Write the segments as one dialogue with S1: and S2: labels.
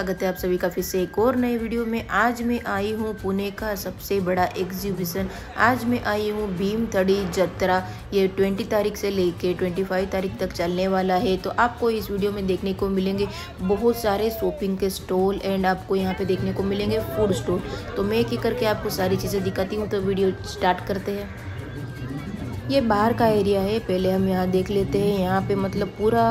S1: स्वागत है आप सभी का फिर से एक और नए वीडियो में। आज मैं आई हूँ पुणे का सबसे बड़ा एग्जीबिशन। आज मैं आई हूँ भीमथडी जत्रा। ये 20 तारीख से लेके 25 तारीख तक चलने वाला है। तो आपको इस वीडियो में देखने को मिलेंगे बहुत सारे शॉपिंग के स्टॉल एंड आपको यहाँ पे देखने को मिलेंगे फूड स्टॉल। तो मैं एक एक करके आपको सारी चीज़ें दिखाती हूँ। तो वीडियो स्टार्ट करते हैं। ये बाहर का एरिया है, पहले हम यहाँ देख लेते हैं। यहाँ पे मतलब पूरा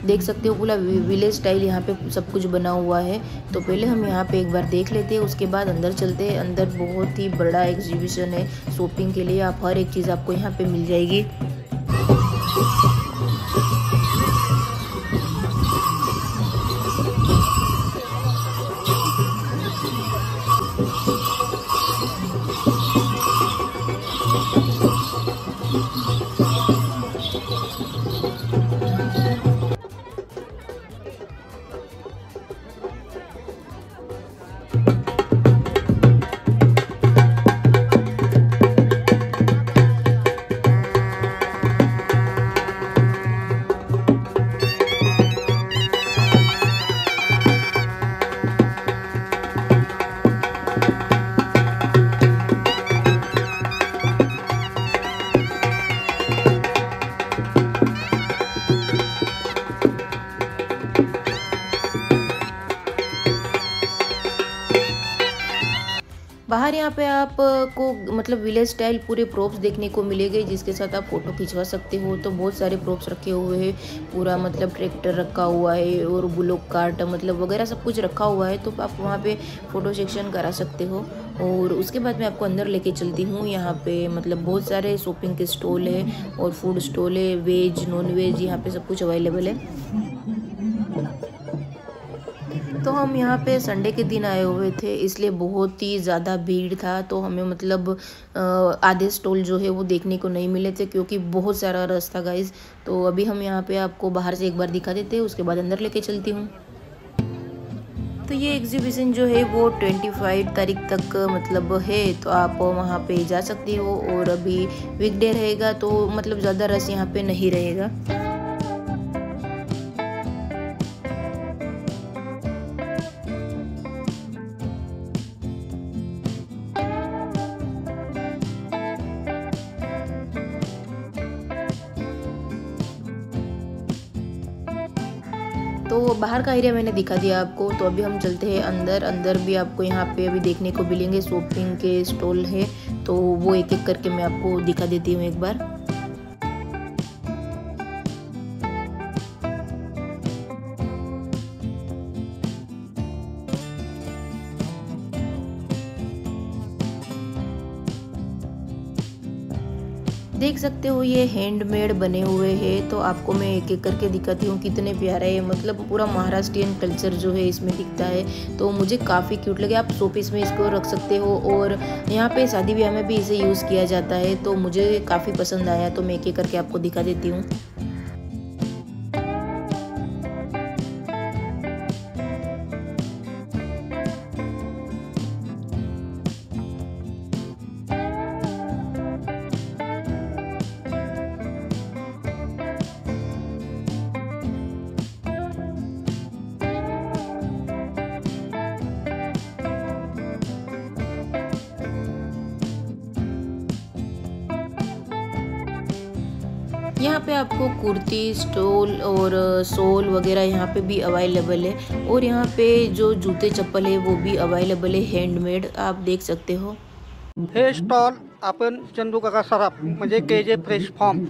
S1: देख सकते हो, पूरा विलेज स्टाइल यहाँ पे सब कुछ बना हुआ है। तो पहले हम यहाँ पे एक बार देख लेते हैं, उसके बाद अंदर चलते हैं। अंदर बहुत ही बड़ा एग्जीबिशन है शॉपिंग के लिए। आप हर एक चीज़ आपको यहाँ पे मिल जाएगी। बाहर यहाँ पे आपको मतलब विलेज स्टाइल पूरे प्रॉप्स देखने को मिलेंगे, जिसके साथ आप फोटो खिंचवा सकते हो। तो बहुत सारे प्रॉप्स रखे हुए हैं, पूरा मतलब ट्रैक्टर रखा हुआ है और बुलोक कार्ट मतलब वगैरह सब कुछ रखा हुआ है। तो आप वहाँ पे फ़ोटो सेक्शन करा सकते हो। और उसके बाद मैं आपको अंदर लेके चलती हूँ। यहाँ पे मतलब बहुत सारे शॉपिंग के स्टॉल है और फूड स्टॉल है, वेज नॉन वेज यहाँ पे सब कुछ अवेलेबल है। तो हम यहाँ पे संडे के दिन आए हुए थे, इसलिए बहुत ही ज़्यादा भीड़ था। तो हमें मतलब आधे स्टॉल जो है वो देखने को नहीं मिले थे, क्योंकि बहुत सारा रश था गाइस। तो अभी हम यहाँ पे आपको बाहर से एक बार दिखा देते हैं, उसके बाद अंदर लेके चलती हूँ। तो ये एग्जीबिशन जो है वो 25 तारीख तक मतलब है, तो आप वहाँ पे जा सकते हो। और अभी वीकडे रहेगा तो मतलब ज़्यादा रश यहाँ पे नहीं रहेगा। तो बाहर का एरिया मैंने दिखा दिया आपको। तो अभी हम चलते हैं अंदर। अंदर भी आपको यहाँ पे अभी देखने को मिलेंगे शॉपिंग के स्टॉल है, तो वो एक एक करके मैं आपको दिखा देती हूँ एक बार। देख सकते हो ये हैंडमेड बने हुए हैं। तो आपको मैं एक एक करके दिखाती हूँ कितने प्यारे है। मतलब पूरा महाराष्ट्रियन कल्चर जो है इसमें दिखता है। तो मुझे काफ़ी क्यूट लगे। आप शोपीस में इसको रख सकते हो और यहाँ पे शादी ब्याह में भी इसे यूज़ किया जाता है। तो मुझे काफ़ी पसंद आया, तो मैं एक एक करके आपको दिखा देती हूँ। यहाँ पे आपको कुर्ती स्टॉल और शॉल वगैरह यहाँ पे भी अवेलेबल है। और यहाँ पे जो जूते चप्पल है वो भी अवेलेबल है, हैंडमेड आप देख सकते हो।
S2: हे स्टॉल आपण चंदू काका सराफ म्हणजे KJ फ्रेश फार्म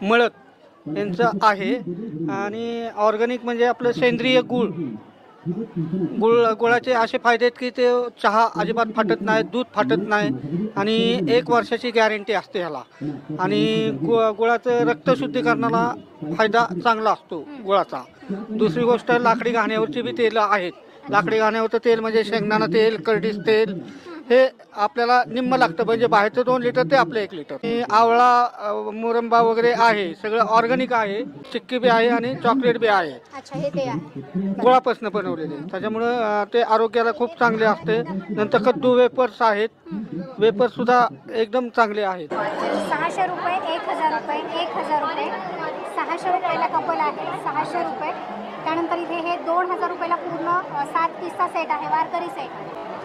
S2: मळक यांचं आहे। आणि ऑर्गॅनिक म्हणजे आपलं सेंद्रिय गुळाचे असे फायदे आहेत की ते चहा अजिबात फाटत नाही, दूध फाटत नाही आणि 1 वर्षाची गॅरंटी असते ह्याला। आणि गुळाचं रक्तशुद्धीकरणाला फायदा चांगला असतो गुळाचा। दुसरी गोष्ट लाकडी घाण्यावरची बी तेल आहेत। लाकडी घाण्यावरचं तेल म्हणजे शेंगदाणा तेल, करडीस तेल हे आपल्याला निम्म लागतं, म्हणजे बाहेरचं 2 लिटर ते आपलं 1 लिटर। आवळा मुरंबा वगैरे आहे, सगळं ऑर्गॅनिक आहे। चिक्की बी आहे आणि चॉकलेट बी आहे।
S3: अच्छा, हे ते आहे
S2: गुळापासून बनवलेले, त्याच्यामुळे ते आरोग्याला खूप चांगले असते। नंतर कद्दू वेपर्स आहेत, वेपर्स सुद्धा एकदम चांगले आहेत।
S3: 600 रुपये, 1000 रुपये, 1000 रुपये, 600 रुपयाला कपल आहे, 600 रुपये, त्यानंतर इथे हे 2000 रुपयाला पूर्ण 7 पीसचा सेट आहे, वारकरी सेट.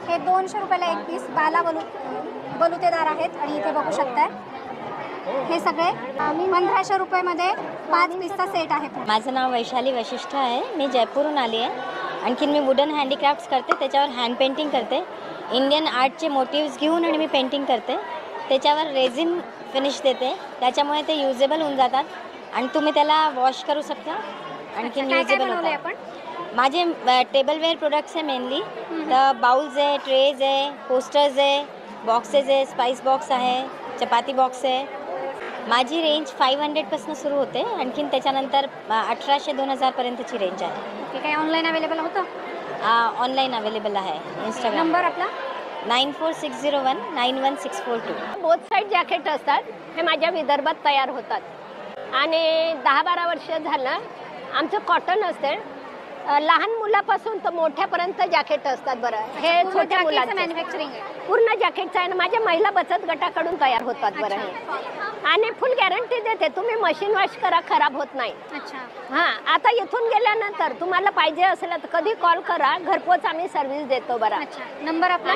S3: हे 200 रुपयाला एक पीस बाला बलुतेदार आहेत आणि इथे बघू शकताय हे सगळे 1500 रुपयामध्ये 5 पीसचा सेट आहे.
S4: माझं नाव वैशाली वशिष्ठ आहे. मी जयपूरहून आली आहे. आणखीन मी वुडन हँडीक्राफ्ट्स करते, त्याच्यावर हँड पेंटिंग करते. इंडियन आर्टचे मोटिव्स घेऊन आणि मी पेंटिंग करते. त्याच्यावर रेझिन फिनिश देते, त्याच्यामुळे ते युजेबल होऊन जातात आणि तुम्ही त्याला वॉश करू शकता. आणखीन युजेबल होतात. माझे टेबलवेअर प्रोडक्ट्स आहे मेनली. तर बाउल्स आहे, ट्रेज आहे, पोस्टर्स आहे, बॉक्सेस आहे, स्पाइस बॉक्स आहे, चपाती बॉक्स आहे. माझी रेंज 500पासून सुरू होते. आणखीन त्याच्यानंतर 1800-2000 पर्यंतची रेंज आहे.
S3: ओके. काय ऑनलाईन अवेलेबल होतं?
S4: ऑनलाईन अवेलेबल आहे. इंस्टाग्राम
S3: नंबर आपला
S4: 9460191642.
S5: बोथ साईड जॅकेट असतात. हे माझ्या विदर्भात तयार होतात आणि 10-12 वर्ष झालं आमचं कॉटन असते. लहान मुलापासून तर मोठ्यापर्यंत जॅकेट असतात. बरं, हे छोट्या मुलांचं
S3: मॅन्युफॅक्चरिंग आहे.
S5: पूर्ण जॅकेटचं आहे. माझ्या महिला बचत गटाकडून तयार होतात. बरं, हे आणि फुल गॅरंटी देते. तुम्ही मशीन वॉश करा, खराब होत नाही.
S3: अच्छा.
S5: हां, आता इथून गेल्यानंतर तुम्हाला पाहिजे असेल तर कधी कॉल करा, घरपोच आम्ही सर्व्हिस देतो. बरं,
S3: अच्छा. नंबर आपला?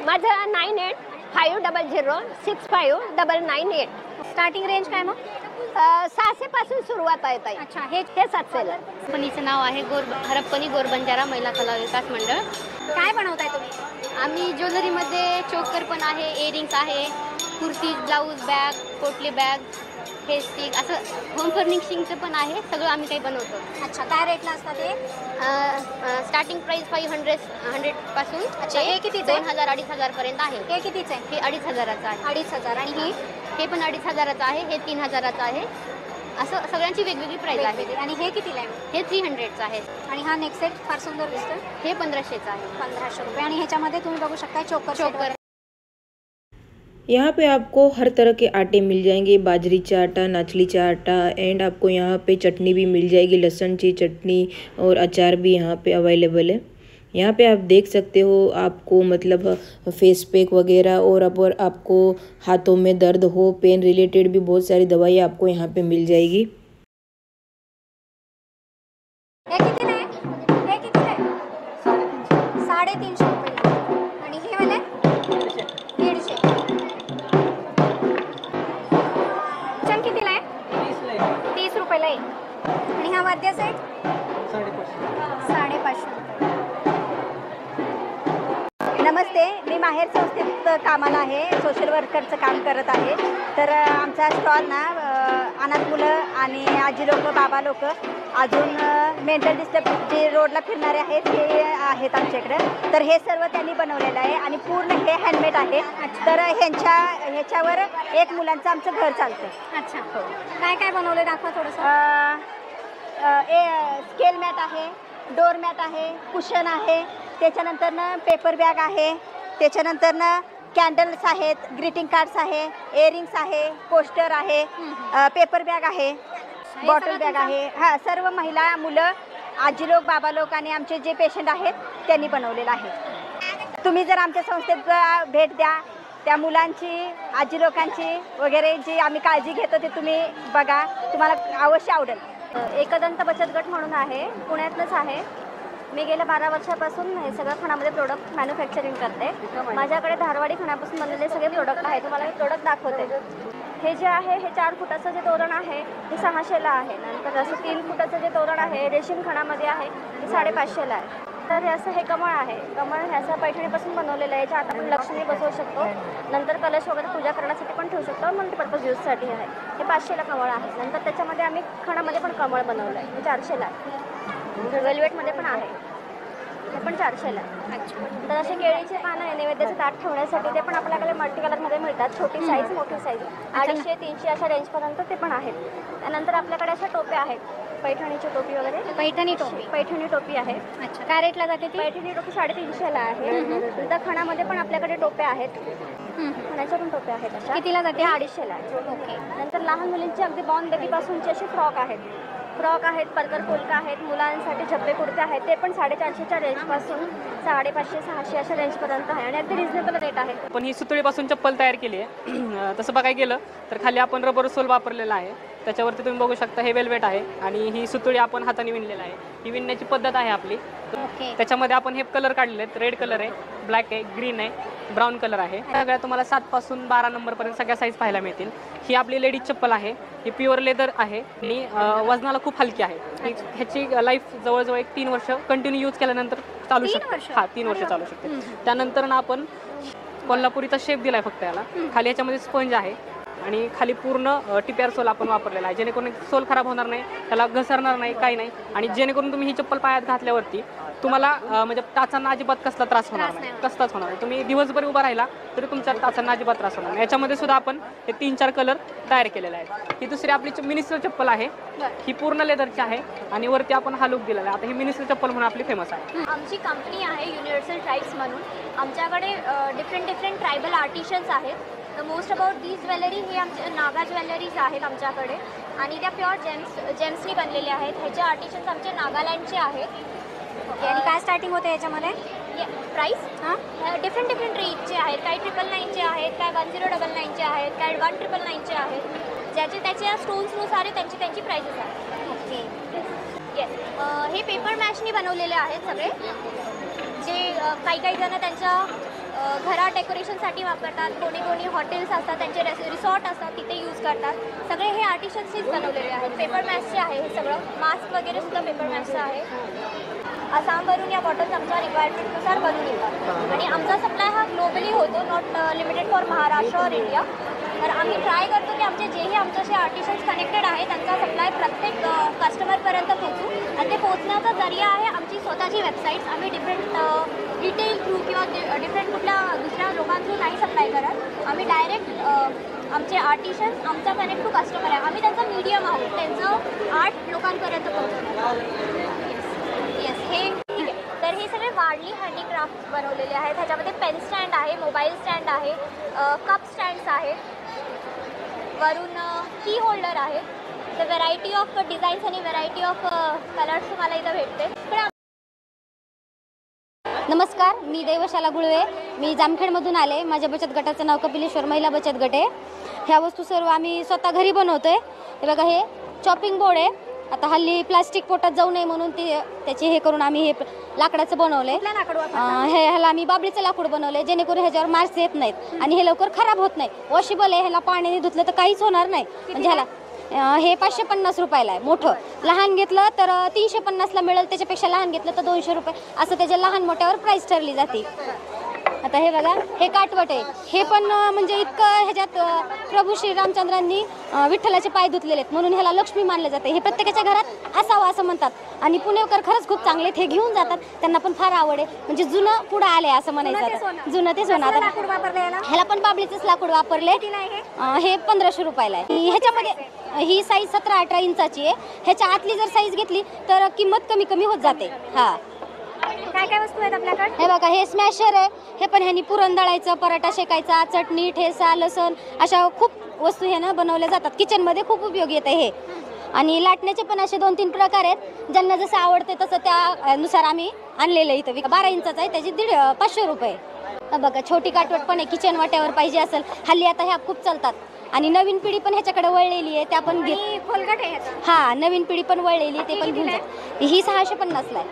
S5: माझं 9850065998.
S3: स्टार्टिंग रेंज काय मग?
S5: 600 पासून सुरुवात आहे ताई.
S3: अच्छा. हे
S5: 700 ला.
S6: कंपनीचं नाव आहे हरप्पनी गोरबंजारा महिला कला विकास मंडळ.
S3: काय बनवताय तुम्ही?
S6: आम्ही ज्वेलरीमध्ये चोकर पण आहे, इयरिंग्स आहे, कुर्ती, ब्लाऊज, बॅग, पोटली बॅग, हे स्टिक, असं होम फर्निशिंगचं पण आहे. सगळं आम्ही काही बनवतो.
S3: अच्छा. काय रेटला असतात ते?
S6: स्टार्टिंग प्राईस 500 पासून
S3: अच्छा. हे कितीचं आहे?
S6: 2000-2500 पर्यंत आहे.
S3: हे कितीचं आहे?
S6: हे 2500चं आहे.
S3: 2500. आणि ही
S6: हे पण 2500चं आहे. हे 3000चं आहे. असं सगळ्यांची वेगवेगळी प्राईस आहे.
S3: आणि हे कितीला आहे?
S6: हे 300चं आहे.
S3: आणि हा नेक्स्ट सेट फार सुंदर दिसतो.
S6: हे 1500चं आहे.
S3: 1500 रुपये. आणि ह्याच्यामध्ये तुम्ही बघू शकता चोकर.
S1: यहाँ पे आपको हर तरह के आटे मिल जाएंगे, बाजरी का आटा, नाचली का आटा, एंड आपको यहाँ पे चटनी भी मिल जाएगी, लहसुन की चटनी और अचार भी यहाँ पे अवेलेबल है. यहाँ पे आप देख सकते हो, आपको मतलब फेस पैक वगैरह और अगर आपको हाथों में दर्द हो, पेन रिलेटेड भी बहुत सारी दवाइयाँ आपको यहाँ पे मिल जाएगी.
S3: हे कितीला आहे? हे कितीला आहे? 350 रुपये. आणि हे वाले 150. चल कितीला आहे? 30 रुपयाला आहे. आणि हा वाद्य सेट 550 रुपये.
S7: नमस्ते, मी माहेर संस्थेत कामाला आहे, सोशल वर्करचं काम करत आहे. तर आमचा स्टॉल ना अनाथ मुलं आणि आजी लोक, बाबा लोक, अजून मेंटल डिस्टर्ब जे रोडला फिरणारे आहेत ते आहेत आमच्याकडे. तर हे सर्व त्यांनी बनवलेलं आहे आणि पूर्ण हे हँडमेड आहे. तर ह्याच्यावर एक मुलांचं आमचं घर चालतं.
S3: अच्छा. काय काय बनवलं दाखवा थोडंसं.
S7: स्केल मॅट आहे, डोर मॅट आहे, कुशन आहे, त्याच्यानंतरनं पेपर बॅग आहे, त्याच्यानंतरनं कॅन्डल्स आहेत, ग्रीटिंग कार्ड्स आहे, इयरिंग्स आहे, पोस्टर आहे, पेपर बॅग आहे, बॉटल बॅग आहे. हां, सर्व महिला, मुलं, आजी लोक, बाबा लोक आणि आमचे जे पेशंट आहेत त्यांनी बनवलेलं आहे. तुम्ही जर आमच्या संस्थेत भेट द्या, त्या मुलांची, आजी लोकांची वगैरे जी आम्ही काळजी घेतो ते तुम्ही बघा, तुम्हाला अवश्य आवडेल.
S4: एकदंत बचत गट म्हणून आहे, पुण्यातलंच आहे. मी गेल्या 12 वर्षापासून हे सगळं खणामध्ये प्रोडक्ट मॅन्युफॅक्चरिंग करते. माझ्याकडे धारवाडी खणापासून बनलेले सगळे प्रोडक्ट आहेत. तुम्हाला मी प्रोडक्ट दाखवते. हे जे आहे हे 4 फुटाचं जे तोरण आहे हे 600ला आहे. नंतर असं 3 फुटाचं जे तोरण आहे रेशीम खणामध्ये आहे हे 550ला आहे. तर हे असं हे कमळ आहे. कमळ हे असं पैठणीपासून बनवलेलं आहे. याच्यात आपण लक्ष्मी बसवू शकतो. नंतर कलश वगैरे पूजा करण्यासाठी पण ठेवू शकतो. मल्टीपर्पज यूजसाठी आहे. हे 500ला कमळ आहे. नंतर त्याच्यामध्ये आम्ही खणामध्ये पण कमळ बनवलं आहे. हे 400ला आहे. वेल्वेटमध्ये पण आहे. हे पण 400ला आहे. तर असे केळीचे पानं आहे नैवेद्याचं ताट ठेवण्यासाठी. ते पण आपल्याकडे मल्टी कलरमध्ये मिळतात. छोटी साईज, मोठी साईज, 250-300 अशा रेंजपर्यंत ते पण आहेत. त्यानंतर आपल्याकडे अशा टोप्या आहेत, पैठणीची टोपी वगैरे. पैठणी टोपी आहे.
S3: अच्छा. काय रेटला जाते ती?
S4: पैठणी टोपी 350ला आहे. नंतर खणामध्ये पण आपल्याकडे टोप्या आहेत. खणाच्या पण टोप्या आहेत. अशा
S3: कितीला जाते?
S4: 250ला आहे.
S3: ओके.
S4: नंतर लहान मुलींची अगदी बॉर्न बेबीपासूनचे असे फ्रॉक आहेत. परकर पोलका आहेत. मुलांसाठी झब्बे कुर्ते आहेत. ते पण 450च्या रेंजपासून 550-600 अशा रेंजपर्यंत आहे आणि अगदी रिजनेबल रेट आहे.
S8: पण ही सुतळीपासून चप्पल तयार केली आहे. तसं बघायला गेलं तर खाली आपण रबर सोल वापरलेला आहे त्याच्यावरती तुम्ही बघू शकता हे वेल्वेट आहे आणि ही सुतळी आपण हाताने विणलेला आहे. ही विणण्याची पद्धत आहे आपली. त्याच्यामध्ये आपण हे कलर काढलेले आहेत. रेड कलर आहे, ब्लॅक आहे, ग्रीन आहे, ब्राऊन कलर आहे. सगळ्या तुम्हाला 7 पासून 12 नंबरपर्यंत सगळ्या साईज पाहायला मिळतील. ही आपली लेडीज चप्पल आहे. ही प्युअर लेदर आहे आणि वजनाला खूप हलकी आहे. ह्याची लाईफ जवळजवळ 3 वर्ष कंटिन्यू यूज केल्यानंतर चालू शकते. 3 वर्ष चालू शकते. त्यानंतर ना आपण कोल्हापुरीचा शेप दिलाय फक्त याला. खाली ह्याच्यामध्ये स्पंज आहे आणि खाली पूर्ण टिप्यार सोल आपण वापरलेला आहे, जेणेकरून सोल खराब होणार नाही, त्याला घसरणार नाही, काही नाही. आणि जेणेकरून तुम्ही ही चप्पल पायात घातल्यावरती तुम्हाला म्हणजे टाचांना अजिबात कसला त्रास होणार नाही, कसलाच होणार नाही. तुम्ही दिवसभर उभा राहिला तरी तुमच्या टाचांना अजिबात त्रास होणार नाही. याच्यामध्ये सुद्धा आपण हे 3-4 कलर तयार केलेले आहेत. ही दुसरी आपली मिनिस्टर चप्पल आहे. ही पूर्ण लेदरची आहे आणि वरती आपण हा लुक दिलेला आहे. आता ही मिनिस्टर चप्पल म्हणून आपली फेमस आहे.
S4: आमची कंपनी आहे युनिव्हर्सल ट्राईब्स म्हणून. आमच्याकडे डिफरंट ट्रायबल आर्टिशन्स आहेत. The most about these jewellery ही आमच्या नागा ज्वेलरीज आहेत आमच्याकडे आणि त्या प्युअर जेम्सनी बनलेले आहेत. ह्याचे आर्टिशन्स आमचे नागालँडचे आहेत.
S3: ओके, आणि काय स्टार्टिंग होते याच्यामध्ये
S4: प्राईस डिफरंट रेंजचे आहेत. काही 999चे आहेत, काय 1099चे आहेत, काय 1999चे आहेत. ज्याचे त्याच्या स्टोन्सनुसार त्यांची प्राइसेस आहेत.
S3: Okay,
S4: yes. हे पेपर मॅशनी बनवलेले आहेत सगळे, जे काही जण त्यांच्या घरात डेकोरेशनसाठी वापरतात. कोणी हॉटेल्स असतात, त्यांचे रिसॉर्ट असतात, तिथे यूज करतात. सगळे हे आर्टिशन्सनीच बनवलेले आहेत. पेपर मॅशचे आहे हे सगळं. मास्क वगैरे सुद्धा पेपर मॅशचं आहे. आसामवरून या बॉटल्स आमच्या रिक्वायरमेंटनुसार बनवून येतात आणि आमचा सप्लाय हा ग्लोबली होतो, नॉट लिमिटेड फॉर महाराष्ट्र और इंडिया. तर आम्ही ट्राय करतो की आमचे जेही आमच्याशी आर्टिशन्स कनेक्टेड आहे त्यांचा सप्लाय प्रत्येक कस्टमरपर्यंत पोहोचू. आणि ते पोहोचण्याचा जरिया आहे आमची स्वतःची वेबसाईट्स. आम्ही डिफरंट रिटेल थ्रू किंवा डिफरंट कुठल्या दुसऱ्या लोकांथ्रू नाही सप्लाय करत. आम्ही डायरेक्ट आमचे आर्टिशन्स आमचा कनेक्ट टू कस्टमर आहे. आम्ही त्यांचा मीडियम आहोत, त्यांचं आर्ट लोकांपर्यंत पोहोचवतो. येस, हे ठीक आहे. तर हे सगळे वारली हँडीक्राफ्ट बनवलेले आहेत. ह्याच्यामध्ये पेन स्टँड आहे, मोबाईल स्टँड आहे, कप स्टँड्स आहेत, वरून की होल्डर आहे. तर व्हरायटी ऑफ डिझाईन्स आणि व्हरायटी ऑफ कलर्स तुम्हाला इथं भेटते.
S6: नमस्कार, मी देवशाला गुळवे. मी जामखेडमधून आले. माझ्या बचत गटाचं नाव कपिलेश्वर महिला बचत गट आहे. ह्या वस्तू सर्व आम्ही स्वतः घरी बनवतोय. हे बघा, हे चॉपिंग बोर्ड आहे. आता हल्ली प्लास्टिक पोटात जाऊ नये म्हणून त्याचे हे करून आम्ही हे लाकडाचं बनवलंय. ह्याला आम्ही बाबळीचं लाकूड बनवलंय, जेणेकरून ह्याच्यावर मार्क्स येत नाहीत आणि हे लवकर खराब होत नाही. वॉशेबल आहे, ह्याला पाण्याने धुतलं तर काहीच होणार नाही. म्हणजे ह्याला हे 550 रुपयाला आहे. मोठं लहान घेतलं तर 350ला मिळेल, त्याच्यापेक्षा लहान घेतलं तर 200 रुपये, असं त्याच्या लहान मोठ्यावर प्राईस ठरली जाते. आता हे बघा, हे काटवट आहे. हे पण म्हणजे इतकं ह्याच्यात प्रभू श्री रामचंद्रांनी विठ्ठलाचे पाय धुतलेले आहेत म्हणून ह्याला लक्ष्मी मानले जाते. हे प्रत्येकाच्या घरात असावं असं म्हणतात आणि पुणेकर खरंच खूप चांगले हे घेऊन जातात. त्यांना पण फार आवड आहे. म्हणजे जुनं पुढं आले असं म्हणायचं. जुनं ते सोनं. आता ह्याला पण बाबळीचंच लाकूड वापरले. हे 1500 रुपयाला आहे. ह्याच्यामध्ये ही साईज 17-18 इंचाची आहे. ह्याच्या आतली जर साईज घेतली तर किंमत कमी होत जाते. हा,
S3: काय वस्तू आहेत आपल्याकडे?
S6: हे बघा, हे स्मॅशर आहे. हे पण ह्यानी पुरण दळायचं, पराठा शेकायचा, चटणी, ठेचा, लसण अशा खूप वस्तू ह्यानं बनवल्या जातात. किचनमध्ये खूप उपयोगी येते हे. आणि लाटण्याचे पण असे 2-3 प्रकार आहेत. ज्यांना जसं आवडते तसं त्यानुसार आम्ही आणलेलं इथं. 12 इंचाचा आहे, त्याची 500 रुपये. बघा, छोटी काटवट पण आहे. किचन वाट्यावर पाहिजे असेल, हल्ली आता ह्या खूप चालतात आणि नवीन पिढी पण ह्याच्याकडे वळलेली आहे. त्या पण
S3: खोलगट आहे.
S6: हा, नवीन पिढी पण वळलेली, ते पण घेऊन जातात. ही 650ला आहे.